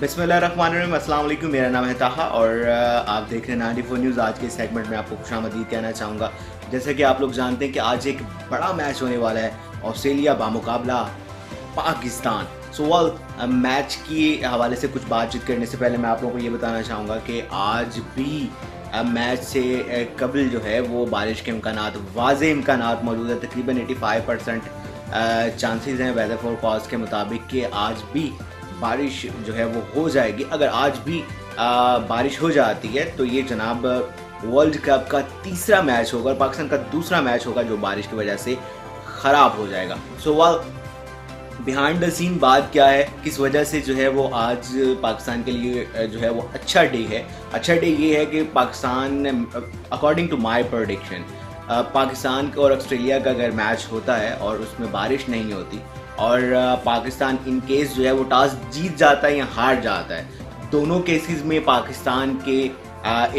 बिस्मिल्लाहिर्रहमानिर्रहीम, अस्सलाम वालेकुम। मेरा नाम है ताहा और आप देख रहे हैं 94 न्यूज़। आज के सेगमेंट में आपको खुशामदीद कहना चाहूँगा। जैसे कि आप लोग जानते हैं कि आज एक बड़ा मैच होने वाला है, ऑस्ट्रेलिया बामुकाबला पाकिस्तान। सो मैच के हवाले से कुछ बातचीत करने से पहले मैं आप लोगों को ये बताना चाहूँगा कि आज भी मैच से कबल जो है वो बारिश के इम्कानात, वाज़े इम्कानात मौजूद है। तकरीबन 85% चांसेस हैं वेदर फोरकास्ट के मुताबिक कि आज भी बारिश जो है वो हो जाएगी। अगर आज भी बारिश हो जाती है तो ये जनाब वर्ल्ड कप का तीसरा मैच होगा और पाकिस्तान का दूसरा मैच होगा जो बारिश की वजह से ख़राब हो जाएगा। सो बिहाइंड द सीन बात क्या है, किस वजह से जो है वो आज पाकिस्तान के लिए जो है वो अच्छा डे है। अच्छा डे ये है कि Pakistan, according to my prediction, Pakistan और ऑस्ट्रेलिया का अगर मैच होता है और उसमें बारिश नहीं होती और पाकिस्तान इन केस जो है वो टॉस जीत जाता है या हार जाता है, दोनों केसेस में पाकिस्तान के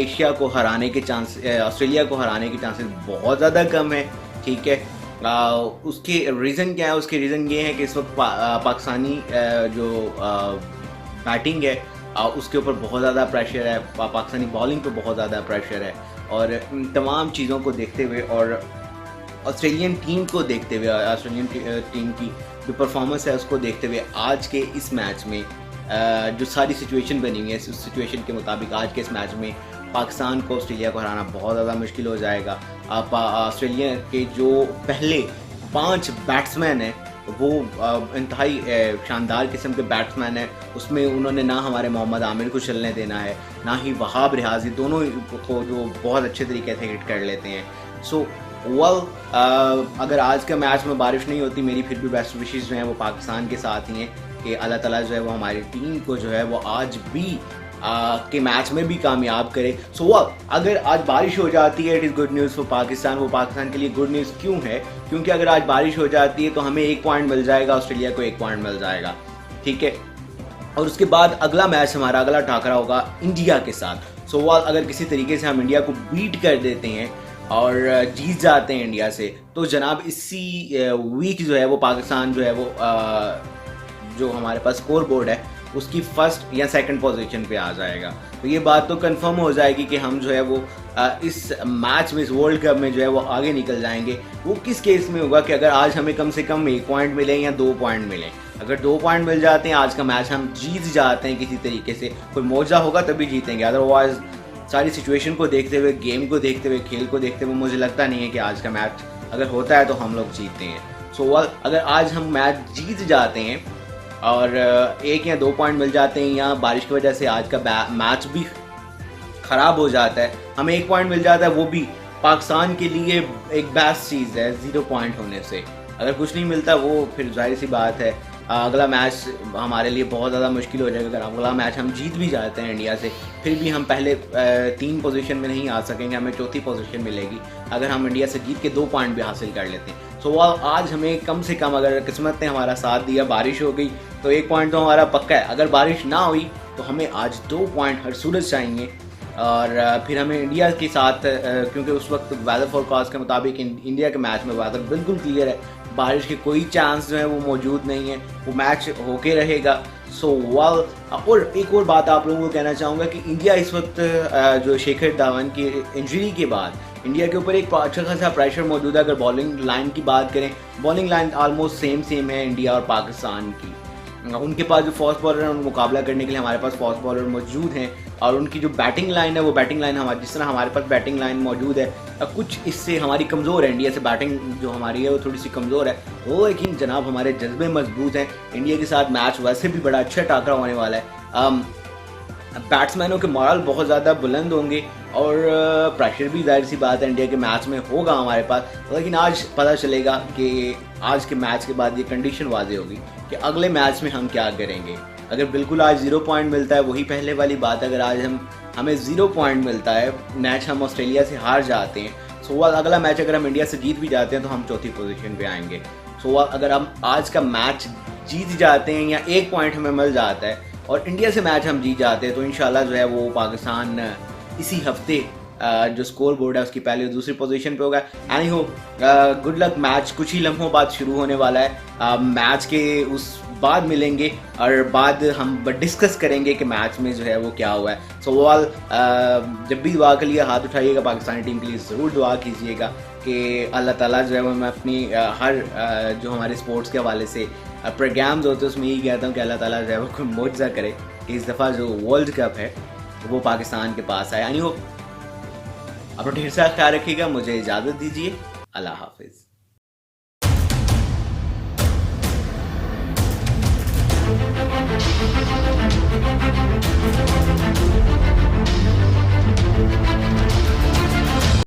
एशिया को हराने के चांस, ऑस्ट्रेलिया को हराने के चांसेस बहुत ज़्यादा कम है। ठीक है, उसके रीज़न क्या है? उसके रीज़न ये है कि इस वक्त पाकिस्तानी जो बैटिंग है उसके ऊपर बहुत ज़्यादा प्रेशर है, पाकिस्तानी बॉलिंग पे बहुत ज़्यादा प्रेशर है। और तमाम चीज़ों को देखते हुए और ऑस्ट्रेलियन टीम को देखते हुए, ऑस्ट्रेलियन टीम की जो परफॉर्मेंस है उसको देखते हुए, आज के इस मैच में जो सारी सिचुएशन बनी हुई है, उस सिचुएशन के मुताबिक आज के इस मैच में पाकिस्तान को ऑस्ट्रेलिया को हराना बहुत ज़्यादा मुश्किल हो जाएगा। ऑस्ट्रेलिया के जो पहले 5 बैट्समैन हैं वो इंतहाई शानदार किस्म के बैट्समैन हैं। उसमें उन्होंने ना हमारे मोहम्मद आमिर को चलने देना है, ना ही वहाब रियाजी, दोनों को जो बहुत अच्छे तरीके से हिट कर लेते हैं। सो अगर आज का मैच में बारिश नहीं होती, मेरी फिर भी बेस्ट विशेज़ जो हैं वो पाकिस्तान के साथ ही हैं कि अल्लाह ताला जो है वो हमारी टीम को जो है वो आज भी के मैच में भी कामयाब करे। अगर आज बारिश हो जाती है, it is good news for Pakistan. वो पाकिस्तान के लिए गुड न्यूज़ क्यों है? क्योंकि अगर आज बारिश हो जाती है तो हमें 1 पॉइंट मिल जाएगा, ऑस्ट्रेलिया को 1 पॉइंट मिल जाएगा। ठीक है, और उसके बाद अगला मैच, हमारा अगला टाकरा होगा इंडिया के साथ। अगर किसी तरीके से हम इंडिया को बीट कर देते हैं और जीत जाते हैं इंडिया से, तो जनाब इसी वीक जो है वो पाकिस्तान जो है वो जो हमारे पास स्कोर बोर्ड है उसकी फर्स्ट या सेकंड पोजीशन पे आ जाएगा। तो ये बात तो कंफर्म हो जाएगी कि हम जो है वो इस मैच में, इस वर्ल्ड कप में जो है वो आगे निकल जाएंगे। वो किस केस में होगा कि अगर आज हमें कम से कम 1 पॉइंट मिले या 2 पॉइंट मिले। अगर 2 पॉइंट मिल जाते हैं, आज का मैच हम जीत जाते हैं किसी तरीके से, कोई मौजा होगा तभी जीतेंगे। अदरवाइज सारी सिचुएशन को देखते हुए, गेम को देखते हुए, खेल को देखते हुए मुझे लगता नहीं है कि आज का मैच अगर होता है तो हम लोग जीतते हैं। अगर आज हम मैच जीत जाते हैं और 1 या 2 पॉइंट मिल जाते हैं या बारिश की वजह से आज का मैच भी ख़राब हो जाता है, हमें 1 पॉइंट मिल जाता है, वो भी पाकिस्तान के लिए एक बेस्ट चीज़ है 0 पॉइंट होने से। अगर कुछ नहीं मिलता वो फिर जाहिर सी बात है अगला मैच हमारे लिए बहुत ज़्यादा मुश्किल हो जाएगा। अगर अगला मैच हम जीत भी जाते हैं इंडिया से, फिर भी हम पहले 3 पोजीशन में नहीं आ सकेंगे, हमें चौथी पोजीशन मिलेगी अगर हम इंडिया से जीत के 2 पॉइंट भी हासिल कर लेते हैं। आज हमें कम से कम, अगर किस्मत ने हमारा साथ दिया, बारिश हो गई तो 1 पॉइंट तो हमारा पक्का है। अगर बारिश ना हुई तो हमें आज 2 पॉइंट हर सूरत चाहिए और फिर हमें इंडिया के साथ, क्योंकि उस वक्त वेदर फोरकास्ट के मुताबिक इंडिया के मैच में वेदर बिल्कुल क्लियर है, बारिश के कोई चांस जो है वो मौजूद नहीं है, वो मैच होके रहेगा। और एक और बात आप लोगों को कहना चाहूँगा कि इंडिया इस वक्त जो शिखर धवन की इंजरी के बाद इंडिया के ऊपर एक अच्छा खासा प्रेशर मौजूद है। अगर बॉलिंग लाइन की बात करें, बॉलिंग लाइन ऑलमोस्ट सेम है इंडिया और पाकिस्तान की। उनके पास जो फास्ट बॉलर हैं, उनको मुकाबला करने के लिए हमारे पास फास्ट बॉलर मौजूद हैं और उनकी जो बैटिंग लाइन है वो बैटिंग लाइन हमारी, जिस तरह हमारे पास बैटिंग लाइन मौजूद है, कुछ इससे हमारी कमज़ोर है। इंडिया से बैटिंग जो हमारी है वो थोड़ी सी कमज़ोर है वो, लेकिन जनाब हमारे जज्बे मजबूत हैं। इंडिया के साथ मैच वैसे भी बड़ा अच्छा टाकरा होने वाला है। बैट्समैनों के मॉरल बहुत ज़्यादा बुलंद होंगे और प्रेशर भी जाहिर सी बात है इंडिया के मैच में होगा हमारे पास। लेकिन आज पता चलेगा कि आज के मैच के बाद ये कंडीशन वाज़ेह होगी कि अगले मैच में हम क्या करेंगे। अगर बिल्कुल आज 0 पॉइंट मिलता है, वही पहले वाली बात, अगर आज हमें 0 पॉइंट मिलता है, मैच हम ऑस्ट्रेलिया से हार जाते हैं, अगला मैच अगर हम इंडिया से जीत भी जाते हैं तो हम चौथी पोजीशन पे आएंगे। अगर हम आज का मैच जीत जाते हैं या 1 पॉइंट हमें मिल जाता है और इंडिया से मैच हम जीत जाते हैं तो इंशाल्लाह जो है वो पाकिस्तान इसी हफ्ते जो स्कोर बोर्ड है उसकी पहली और दूसरी पोजीशन पे होगा। एनी हो, गुड लक। मैच कुछ ही लम्हों बाद शुरू होने वाला है। मैच के उस बाद मिलेंगे और बाद हम डिस्कस करेंगे कि मैच में जो है वो क्या हुआ है। सो ओवरऑल जब भी दुआ के लिए हाथ उठाइएगा पाकिस्तानी टीम के लिए ज़रूर दुआ कीजिएगा कि अल्लाह ताला जो है वो, मैं अपनी हर जो हमारे स्पोर्ट्स के हवाले से प्रोग्राम्स होते हैं उसमें यही कहता हूँ कि अल्लाह ताला जो है वो कोई मुआवजा करे कि इस दफ़ा जो वर्ल्ड कप है वो पाकिस्तान के पास आए। यानी हो अपना ढेर सारा ख्याल रखिएगा। मुझे इजाज़त दीजिए। अल्लाह हाफिज़।